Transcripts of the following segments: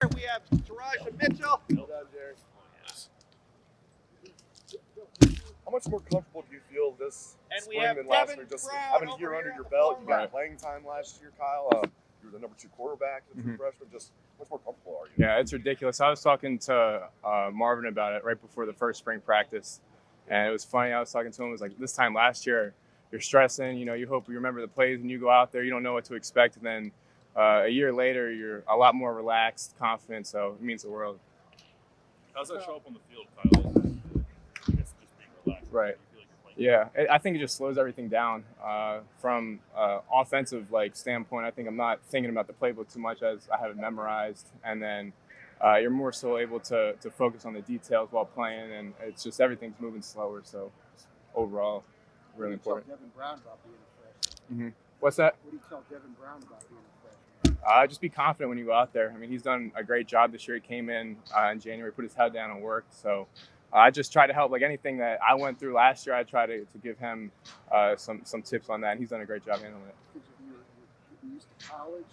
We have Taraj and Mitchell. Well done, Jerry. How much more comfortable do you feel this spring than last year? Just having a year under your belt, you got playing time last year, Kyle. You were the number 2 quarterback as a freshman. Just how much more comfortable are you? Yeah, it's ridiculous. I was talking to Marvin about it right before the first spring practice, and it was funny. I was talking to him. It was like this time last year, you're stressing. You hope you remember the plays when you go out there. You don't know what to expect, and then a year later, you're a lot more relaxed, confident. So it means the world. How's that show up on the field, Kyle? I guess just being relaxed. Right. Yeah, I think it just slows everything down. From offensive standpoint, I think I'm not thinking about the playbook too much as I have it memorized, and then you're more so able to focus on the details while playing, and it's just everything's moving slower. So overall, really important. What do you tell Devin Brown about being a freshman? What's that? What do you tell Devin Brown about being a freshman? Just be confident when you go out there. I mean, he's done a great job this year. He came in January, put his head down and worked. So I just try to help. Like anything that I went through last year, I try to give him some tips on that. And he's done a great job handling it. Because you're getting used to college,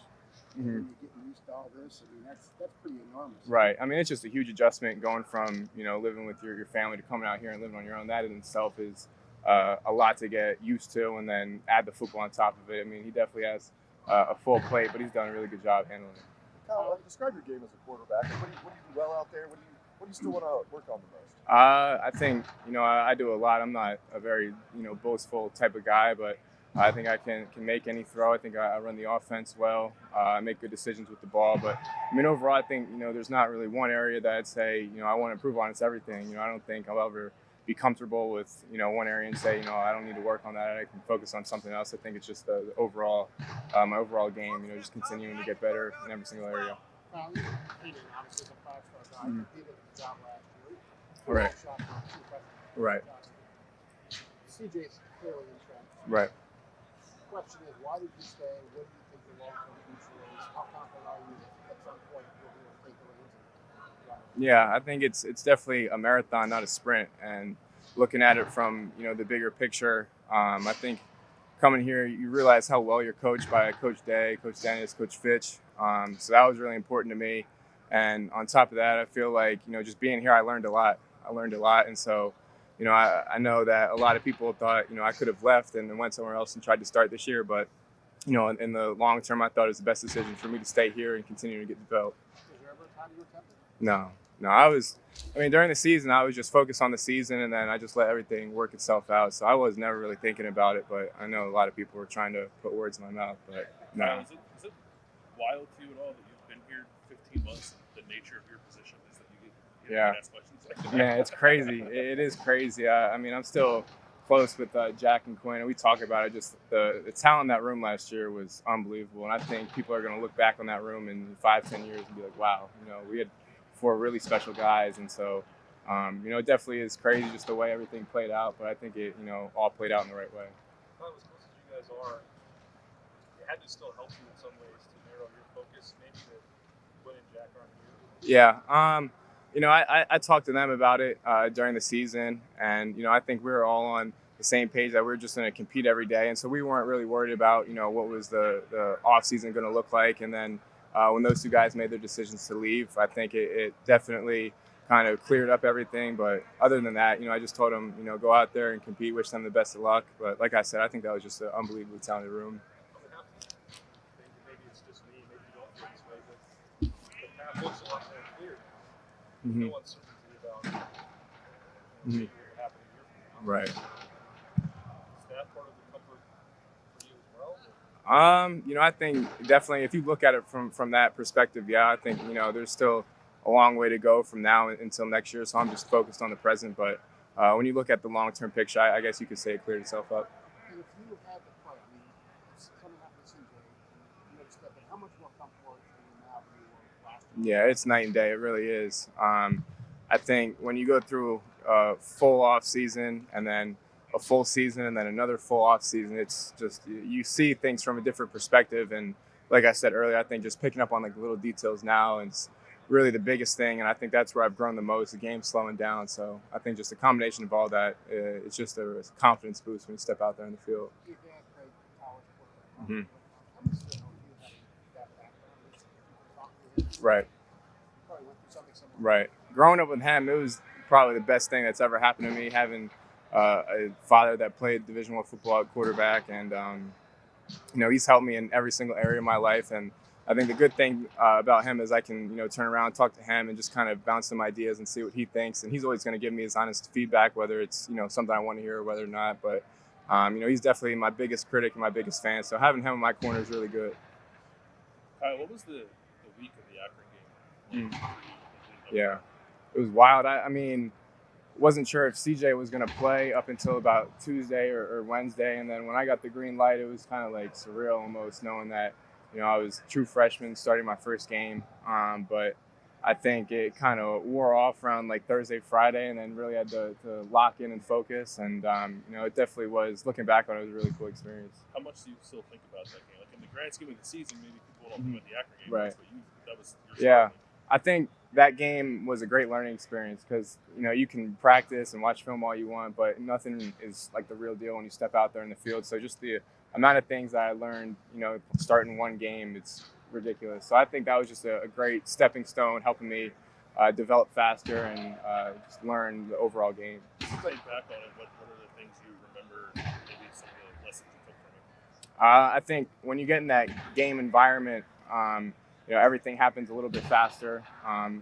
and you're getting used to all this. I mean, that's pretty enormous. Right. I mean, it's just a huge adjustment going from living with your family to coming out here and living on your own. That in itself is a lot to get used to, and then add the football on top of it. I mean, he definitely has a full plate, but he's done a really good job handling it. Kyle, describe your game as a quarterback. What do you do well out there? What do you still want to work on the most? I think, I do a lot. I'm not a very, boastful type of guy, but I think I can make any throw. I think I run the offense well. I make good decisions with the ball. But, overall, I think, there's not really one area that I'd say, I want to improve on. It's everything. I don't think I'll ever be comfortable with, one area and say, I don't need to work on that. I can focus on something else. I think it's just the overall, my overall game, just continuing to get better in every single area. Obviously, the 5-star guy competed the job last year. Right. Right. CJ's clearly entrenched. Right. The question is, why did you stay? What do you think your long-term future is? How confident are you that at some point you'll be able to take the reins? Yeah, I think it's definitely a marathon, not a sprint. And looking at it from the bigger picture, I think coming here, you realize how well you're coached by Coach Day, Coach Dennis, Coach Fitch. So that was really important to me. And on top of that, I feel like just being here, I learned a lot. And so, I know that a lot of people thought, I could have left and then went somewhere else and tried to start this year. But, in the long term, I thought it was the best decision for me to stay here and continue to get developed. Was there ever a time you were tempted? No, during the season, I was just focused on the season, and then I just let everything work itself out. So I was never really thinking about it, but I know a lot of people were trying to put words in my mouth, but no. Is it wild to you at all that you've been here 15 months and the nature of your position is that you get asked questions like that? Yeah, it's crazy. It is crazy. I'm still close with Jack and Quinn, and we talk about it. Just the talent in that room last year was unbelievable, and I think people are going to look back on that room in 5-10 years and be like, wow, we had 4 really special guys. And so, it definitely is crazy just the way everything played out, but I think it, all played out in the right way. Well, as close as you guys are, it had to still help you in some ways to narrow your focus, maybe that Quinn and Jack aren't here. Yeah. I talked to them about it during the season, and, I think we were all on the same page that we were just going to compete every day. And so we weren't really worried about, what was the offseason going to look like. And then when those 2 guys made their decisions to leave, I think it definitely kind of cleared up everything. But other than that, I just told them, go out there and compete, wish them the best of luck. But like I said, I think that was just an unbelievably talented room. Maybe it's just me, maybe you don't feel this way, but the path looks a lot more clear now. Mm-hmm. No uncertainty about maybe what happened a year from now. Right. Is that part of the comfort for you as well? I think definitely if you look at it from that perspective, yeah, I think, there's still a long way to go from now until next year. So I'm just focused on the present. But when you look at the long-term picture, I guess you could say it cleared itself up. And if you had the play, something happened to CJ, you had to step in, how much more comfortable are you now than you were last year? Yeah, it's night and day. It really is. I think when you go through a full off season and then a full season and then another full off season, it's just you see things from a different perspective. And like I said earlier, I think just picking up on the little details now is really the biggest thing. And I think that's where I've grown the most. The game's slowing down, so I think just a combination of all that, it's just a confidence boost when you step out there in the field. Your dad played college football. Mm-hmm. How much do you have that background? Right. Right. Growing up with him, it was probably the best thing that's ever happened to me, having a father that played Division I football at quarterback. And, he's helped me in every single area of my life. And I think the good thing about him is I can, turn around, talk to him, and just kind of bounce some ideas and see what he thinks. And he's always going to give me his honest feedback, whether it's, something I want to hear or whether or not. But, he's definitely my biggest critic and my biggest fan. So having him in my corner is really good. Kyle, what was the week of the Akron game? Yeah, it was wild. I mean, wasn't sure if CJ was going to play up until about Tuesday or Wednesday. And then when I got the green light, it was kind of like surreal almost, knowing that, I was a true freshman starting my first game. But I think it kind of wore off around like Thursday, Friday, and then really had to lock in and focus. And, it definitely was, looking back on it, was a really cool experience. How much do you still think about that game? Like in the grand scheme of the season, maybe people don't think about the Akron game. Right. But that was your Yeah. I think that game was a great learning experience because, you can practice and watch film all you want, but nothing is like the real deal when you step out there in the field. So just the amount of things that I learned, starting one game, it's ridiculous. So I think that was just a great stepping stone, helping me develop faster and just learn the overall game. Looking back on it, what are the things you remember, maybe some of the lessons you took from it? I think when you get in that game environment, everything happens a little bit faster.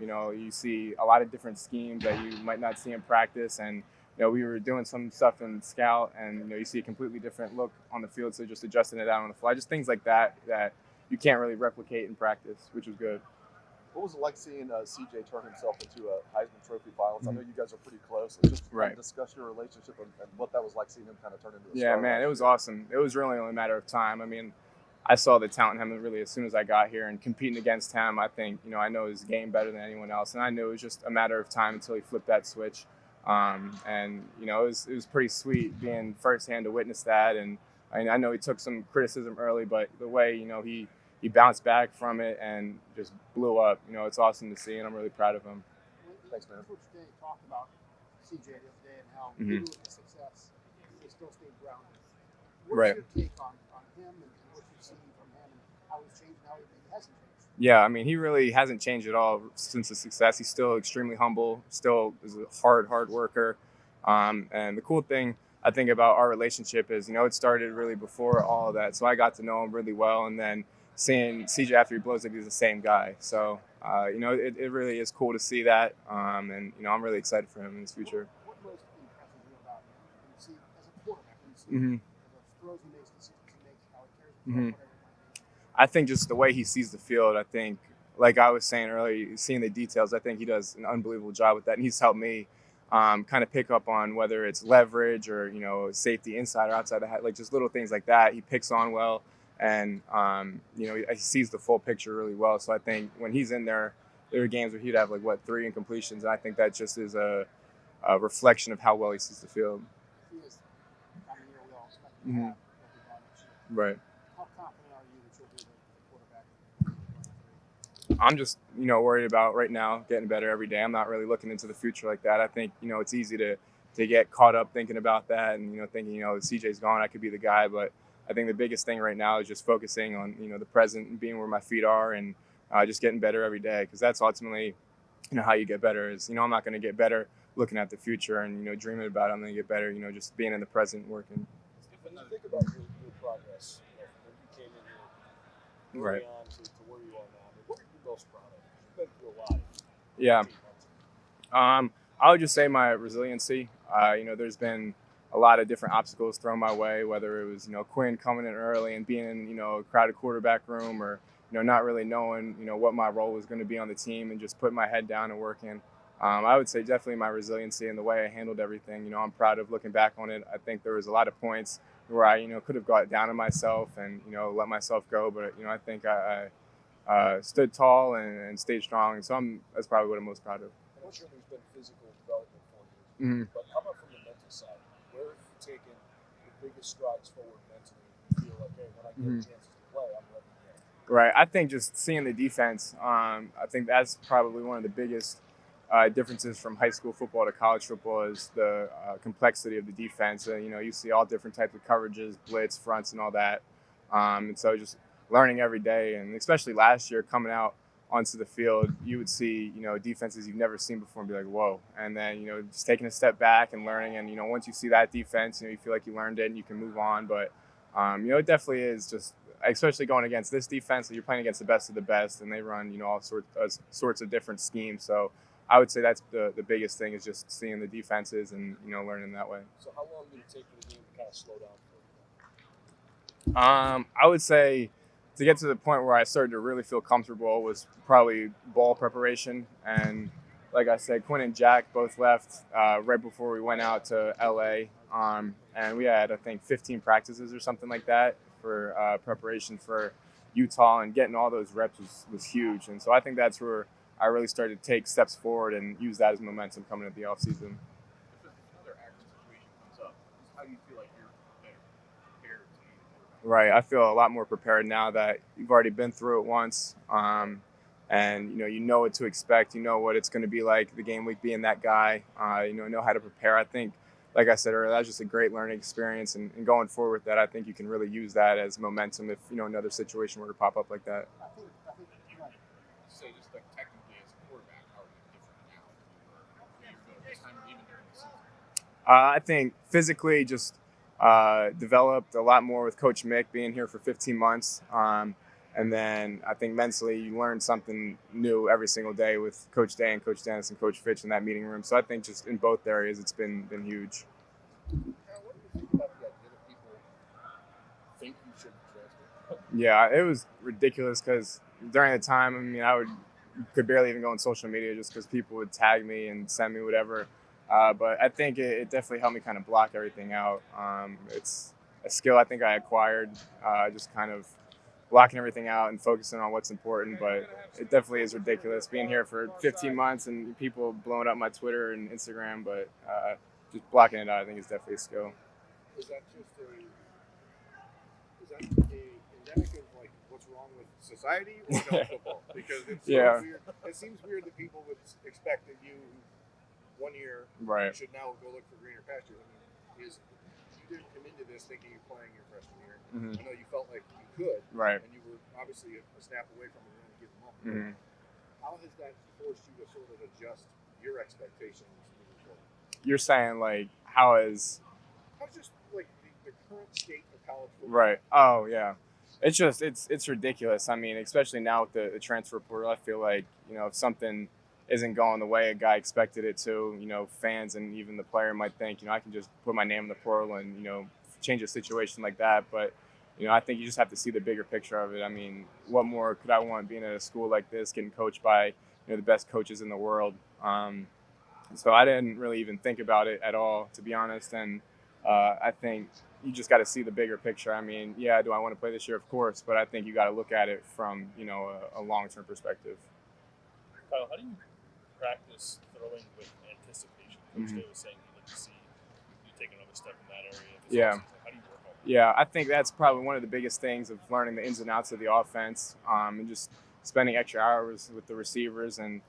You see a lot of different schemes that you might not see in practice. And, we were doing some stuff in scout and, you see a completely different look on the field. So just adjusting it out on the fly, just things like that you can't really replicate in practice, which was good. What was it like seeing CJ turn himself into a Heisman Trophy finalist? I know you guys are pretty close. So just kind of discuss your relationship and what that was like seeing him kind of turn into a star. Yeah, man, it was awesome. It was really only a matter of time. I mean, I saw the talent in him really as soon as I got here, and competing against him, I think, I know his game better than anyone else. And I knew it was just a matter of time until he flipped that switch. It was pretty sweet being firsthand to witness that. And I know he took some criticism early, but the way, he bounced back from it and just blew up. It's awesome to see, and I'm really proud of him. Thanks, man. Coach Day talked about CJ the other day and how even with his success, he still stayed grounded. What's your take on him and what you've seen from him and how he's changed and how he hasn't changed? Yeah, I mean, he really hasn't changed at all since the success. He's still extremely humble, still is a hard worker. And the cool thing I think about our relationship is, it started really before all of that. So I got to know him really well, and then seeing CJ after he blows up, he's the same guy. So, it really is cool to see that. And, I'm really excited for him in his future. What most impresses you about him? When you see, as a quarterback, when you see the throws he makes, the decisions he makes, how he carries the ball, whatever it might be? I think just the way he sees the field, I think, like I was saying earlier, seeing the details, I think he does an unbelievable job with that. And he's helped me kind of pick up on whether it's leverage or, safety inside or outside the hat, like just little things like that. He picks on well. And, he sees the full picture really well. So I think when he's in there are games where he'd have 3 incompletions. And I think that just is a reflection of how well he sees the field. He is the kind of year we all expect him to have. Right. How confident are you that you'll be the quarterback? I'm just, worried about right now getting better every day. I'm not really looking into the future like that. I think, it's easy to get caught up thinking about that and, thinking, CJ's gone, I could be the guy. But I think the biggest thing right now is just focusing on, the present and being where my feet are and just getting better every day. Because that's ultimately, how you get better is, I'm not going to get better looking at the future and, dreaming about it. I'm going to get better, just being in the present working. When you think about your progress, when you came in here, early on to where you are now, what are you most proud of? You've been through a lot. Yeah. I would just say my resiliency. There's been a lot of different obstacles thrown my way, whether it was, Quinn coming in early and being in, a crowded quarterback room or, not really knowing, what my role was going to be on the team and just putting my head down and working. I would say definitely my resiliency and the way I handled everything. I'm proud of looking back on it. I think there was a lot of points where I, could have got down on myself and, let myself go. But, I think I stood tall and stayed strong. And so that's probably what I'm most proud of. I'm sure there's been physical development for you. But how about from the mental side? Where have you taken the biggest strides forward mentally? You feel like, hey, when I get chances to play, I'm ready to go. Right. I think just seeing the defense, I think that's probably one of the biggest differences from high school football to college football is the complexity of the defense. You see all different types of coverages, blitz, fronts, and all that. And so just learning every day, and especially last year coming out onto the field, you would see, defenses you've never seen before and be like, whoa. And then, just taking a step back and learning. And, once you see that defense, you feel like you learned it and you can move on. But, it definitely is just, especially going against this defense, you're playing against the best of the best, and they run, all sorts of different schemes. So I would say that's the biggest thing, is just seeing the defenses and, learning that way. So how long did it take for the game to kind of slow down? I would say to get to the point where I started to really feel comfortable was probably ball preparation. And like I said, Quinn and Jack both left right before we went out to LA. And we had, I think, 15 practices or something like that for preparation for Utah, and getting all those reps was huge. And so I think that's where I really started to take steps forward and use that as momentum coming into the offseason. If another active situation comes up, how do you feel like you're better prepared to be the quarterback? Right. I feel a lot more prepared now that you've already been through it once. And, you know what to expect. You know what it's going to be like the game week being that guy. Know how to prepare. I think, like I said earlier, that was just a great learning experience. And going forward with that, I think you can really use that as momentum if, another situation were to pop up like that. I think Say just like technically as a quarterback, how are you different now than you were this time, even during the season? I think physically just developed a lot more with Coach Mick being here for 15 months. And then I think mentally you learn something new every single day with Coach Day and Coach Dennis and Coach Fitch in that meeting room. So I think just in both areas it's been huge. What do you think about the idea that people think you should transfer? Yeah, it was ridiculous because during the time, I could barely even go on social media just because people would tag me and send me whatever. But I think it definitely helped me kind of block everything out. It's a skill I think I acquired, just kind of blocking everything out and focusing on what's important. But it definitely is ridiculous being here for 15 months and people blowing up my Twitter and Instagram. But just blocking it out, I think, is definitely a skill. Is that just a endemic of like what's wrong with society or no football? Because it's Yeah. weird. It seems weird that people would expect that you 1 year Right. should now go look for greener pastures. You didn't come into this thinking you're playing your freshman year. Mm-hmm. I know you felt like you could, Right. and you were obviously a snap away from it and give them up. Mm-hmm. How has that forced you to sort of adjust your expectations moving forward? You're saying like how is How's just like the current state of college football? right? Oh yeah, it's just it's ridiculous. Especially now with the transfer portal, I feel like if something isn't going the way a guy expected it to, fans and even the player might think, I can just put my name in the portal and change a situation like that. But I think you just have to see the bigger picture of it. What more could I want being at a school like this, getting coached by the best coaches in the world? So I didn't really even think about it at all, to be honest. And I think you just got to see the bigger picture. Yeah, do I want to play this year? Of course, but I think you got to look at it from a long-term perspective. Kyle, how do you practice throwing with anticipation? Coach Day was saying he'd like to see you take another step in that area. Yeah. How do you work on that? Yeah, I think that's probably one of the biggest things of learning the ins and outs of the offense, and just spending extra hours with the receivers and,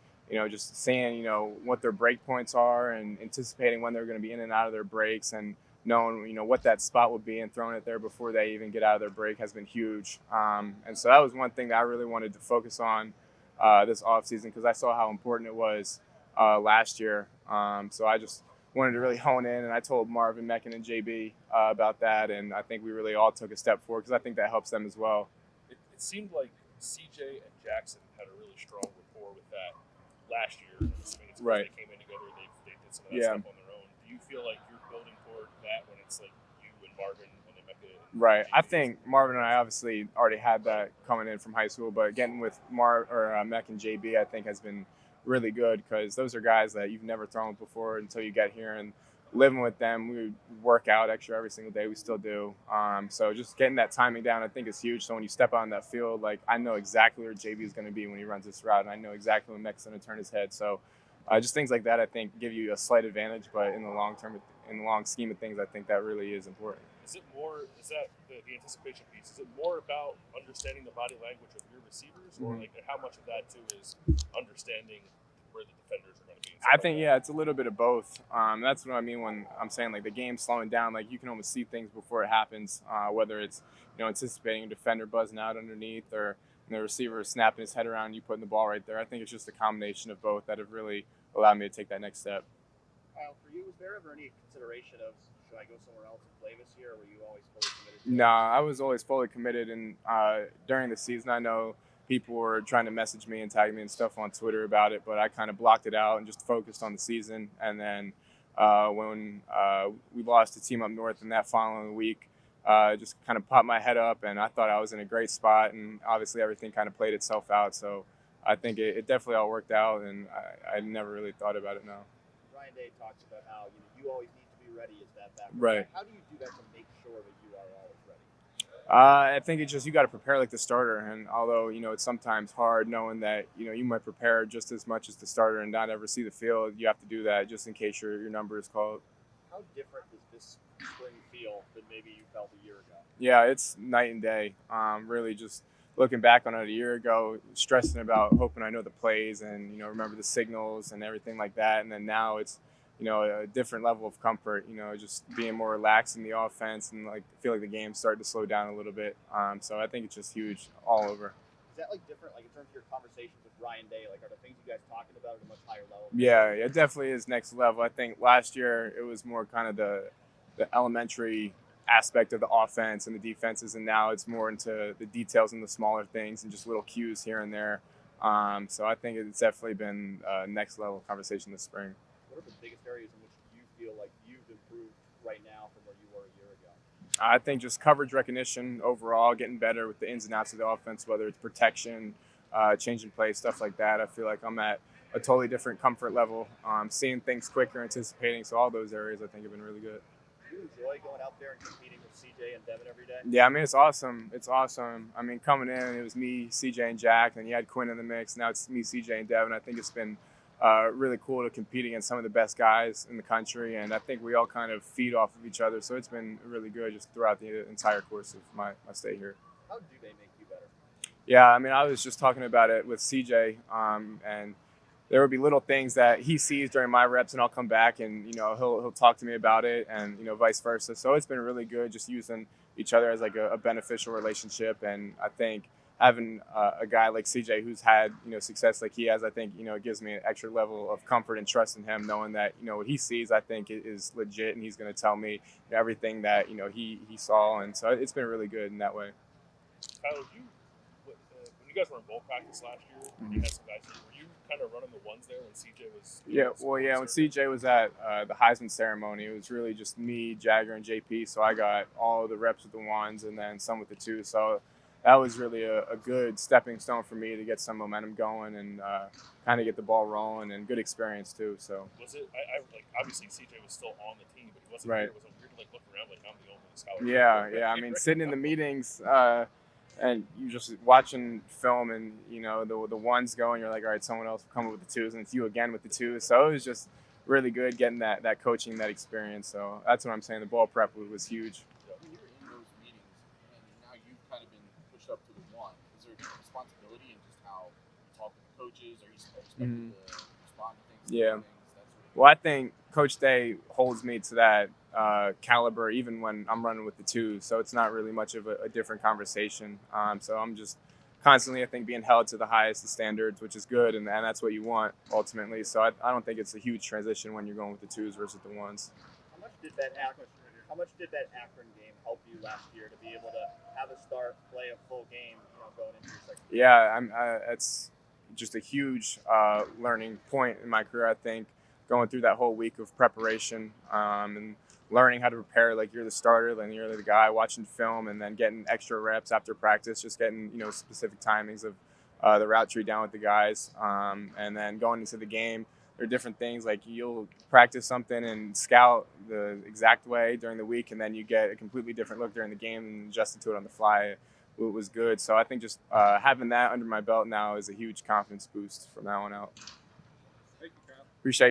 just seeing, what their break points are and anticipating when they're going to be in and out of their breaks and knowing, what that spot will be and throwing it there before they even get out of their break has been huge. And so that was one thing that I really wanted to focus on this offseason because I saw how important it was last year. So I just wanted to really hone in, and I told Marvin, Meccan, and JB about that, and I think we really all took a step forward because I think that helps them as well. It seemed like CJ and Jackson had a really strong rapport with that last year. Right. They came in together, they did some of that stuff on their own. Do you feel like you're building toward that when it's like you and Marvin and then Mecca? Right. I think Marvin and I obviously already had that coming in from high school, but getting with Mec and JB, I think has been really good because those are guys that you've never thrown with before until you get here, and living with them, we work out extra every single day. We still do. So just getting that timing down, I think, is huge. So when you step out on that field, like I know exactly where JB is going to be when he runs this route, and I know exactly when Mec's going to turn his head. So just things like that, I think, give you a slight advantage. But in the long term, in the long scheme of things, I think that really is important. Is that the anticipation piece? Is it more about understanding the body language of your receivers, or like how much of that too is understanding where the defenders are going to be? I think, yeah, it's a little bit of both. That's what I mean when I'm saying like the game's slowing down. Like you can almost see things before it happens, whether it's anticipating a defender buzzing out underneath or the receiver snapping his head around, and you putting the ball right there. I think it's just a combination of both that have really allowed me to take that next step. Kyle, for you, was there ever any consideration of should I go somewhere else and play this year, or were you always fully committed? No, I was always fully committed, and during the season, I know people were trying to message me and tag me and stuff on Twitter about it, but I kind of blocked it out and just focused on the season. And then when we lost to Team Up North in that following week, just kind of popped my head up, and I thought I was in a great spot, and obviously everything kind of played itself out. So I think it definitely all worked out, and I never really thought about it now. Ryan Day talks about how you always need to be ready as that backup. Right. How do you do that to make sure that you are always ready? I think it's just you got to prepare like the starter, and although it's sometimes hard knowing that you might prepare just as much as the starter and not ever see the field, you have to do that just in case your number is called. How different does this spring feel than maybe you felt a year ago? Yeah, it's night and day. Really just looking back on it a year ago, stressing about hoping I know the plays and remember the signals and everything like that, and then now it's a different level of comfort, just being more relaxed in the offense and feel like the game's starting to slow down a little bit. So I think it's just huge all over. Is that different, in terms of your conversations with Ryan Day? Are the things you guys talking about at a much higher level? Yeah, it definitely is next level. I think last year it was more kind of the elementary aspect of the offense and the defenses, and now it's more into the details and the smaller things and just little cues here and there. So I think it's definitely been next level conversation this spring. What are the biggest areas in which you feel like you've improved right now from where you were a year ago? I think just coverage recognition overall, getting better with the ins and outs of the offense, whether it's protection, changing plays, stuff like that. I feel like I'm at a totally different comfort level, seeing things quicker, anticipating. So all those areas I think have been really good. Do you enjoy going out there and competing with CJ and Devin every day? Yeah, I mean, it's awesome. It's awesome. I mean, coming in, it was me, CJ, and Jack. Then you had Quinn in the mix. Now it's me, CJ, and Devin. I think it's been really cool to compete against some of the best guys in the country, and I think we all kind of feed off of each other, so it's been really good just throughout the entire course of my stay here. How do they make you better? Yeah, I mean, I was just talking about it with CJ, and there would be little things that he sees during my reps, and I'll come back and he'll talk to me about it, and vice versa. So it's been really good just using each other as a beneficial relationship, and I think having a guy like CJ who's had success like he has, I think it gives me an extra level of comfort and trust in him, knowing that what he sees I think is legit, and he's going to tell me everything that he saw, and so it's been really good in that way. Kyle, when you guys were in bowl practice last year, you had some guys. Were you kind of running the ones there when CJ was? When CJ was at the Heisman ceremony, it was really just me, Jagger, and JP. So I got all the reps with the ones, and then some with the two. So that was really a good stepping stone for me to get some momentum going and kind of get the ball rolling, and good experience too. So was it? I obviously CJ was still on the team, but he wasn't right. Here. Was it weird to look around I'm the only scholar? Yeah. I mean, sitting in the meetings and you just watching film, and the ones going, you're like, all right, someone else will come up with the twos, and it's you again with the twos. So it was just really good getting that coaching, that experience. So that's what I'm saying. The ball prep was huge. When you're in those meetings, and now you've kind of been pushed up to the one, is there responsibility in just how you talk with the coaches? Are you expected to respond to things? Yeah. Well, I think Coach Day holds me to that caliber even when I'm running with the twos. So it's not really much of a different conversation. So I'm just constantly, I think, being held to the highest of standards, which is good, and that's what you want ultimately. So I don't think it's a huge transition when you're going with the twos versus the ones. How much did that Akron game help you last year to be able to have a start, play a full game, going into your second year? Yeah, it's just a huge learning point in my career, I think, going through that whole week of preparation and learning how to prepare like you're the starter, then you're the guy watching film, and then getting extra reps after practice, just getting specific timings of the route tree down with the guys, and then going into the game. There are different things, like you'll practice something and scout the exact way during the week, and then you get a completely different look during the game and adjusting to it on the fly. It was good. So I think just having that under my belt now is a huge confidence boost from that one out. Thank you, Kyle. Appreciate it.